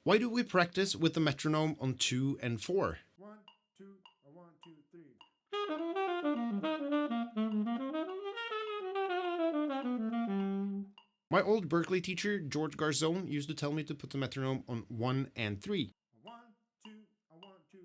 Why do we practice with the metronome on 2 and 4? 1, 2, or 1, 2, 3. My old Berkeley teacher, George Garzone, used to tell me to put the metronome on 1 and 3. 1, 2, or 1, 2,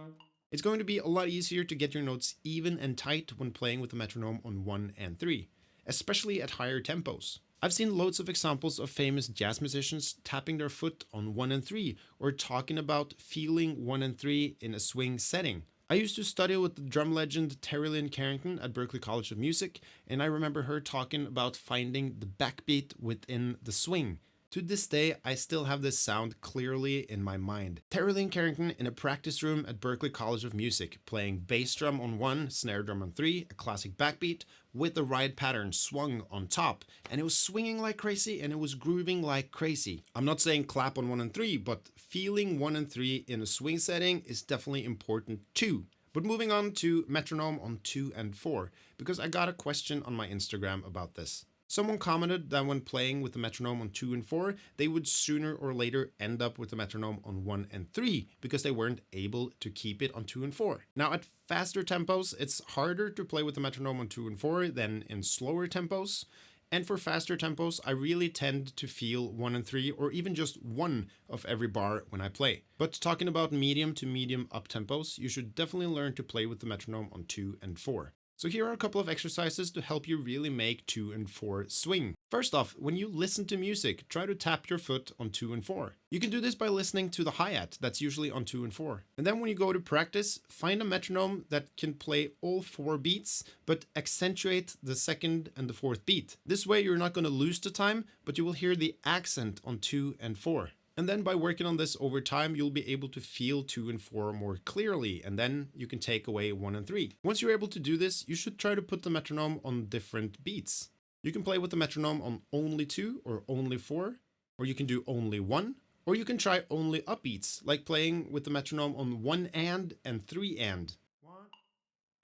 3. It's going to be a lot easier to get your notes even and tight when playing with the metronome on 1 and 3, especially at higher tempos. I've seen loads of examples of famous jazz musicians tapping their foot on 1 and 3 or talking about feeling 1 and 3 in a swing setting. I used to study with the drum legend Terry Lynn Carrington at Berklee College of Music, and I remember her talking about finding the backbeat within the swing. To this day, I still have this sound clearly in my mind. Terry Lynn Carrington in a practice room at Berklee College of Music, playing bass drum on 1, snare drum on 3, a classic backbeat, with the ride pattern swung on top. And it was swinging like crazy and it was grooving like crazy. I'm not saying clap on 1 and 3, but feeling 1 and 3 in a swing setting is definitely important too. But moving on to metronome on 2 and 4, because I got a question on my Instagram about this. Someone commented that when playing with the metronome on 2 and 4, they would sooner or later end up with the metronome on 1 and 3 because they weren't able to keep it on 2 and 4. Now at faster tempos, it's harder to play with the metronome on 2 and 4 than in slower tempos. And for faster tempos, I really tend to feel 1 and 3 or even just one of every bar when I play. But talking about medium to medium up tempos, you should definitely learn to play with the metronome on 2 and 4. So here are a couple of exercises to help you really make 2 and 4 swing. First off, when you listen to music, try to tap your foot on 2 and 4. You can do this by listening to the hi-hat, that's usually on 2 and 4. And then when you go to practice, find a metronome that can play all 4 beats, but accentuate the second and the fourth beat. This way you're not going to lose the time, but you will hear the accent on 2 and 4. And then by working on this over time, you'll be able to feel 2 and 4 more clearly, and then you can take away 1 and 3. Once you're able to do this, you should try to put the metronome on different beats. You can play with the metronome on only 2 or only 4, or you can do only 1, or you can try only upbeats, like playing with the metronome on 1 and 3 and. 1,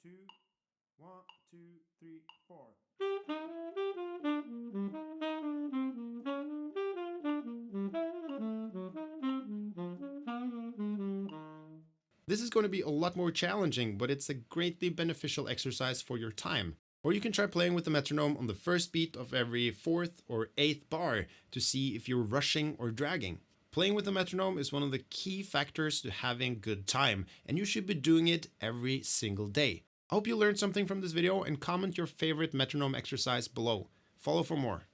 2, 1, 2, 3, 4. This is going to be a lot more challenging, but it's a greatly beneficial exercise for your time. Or you can try playing with the metronome on the first beat of every 4th or 8th bar to see if you're rushing or dragging. Playing with the metronome is one of the key factors to having good time, and you should be doing it every single day. I hope you learned something from this video and comment your favorite metronome exercise below. Follow for more.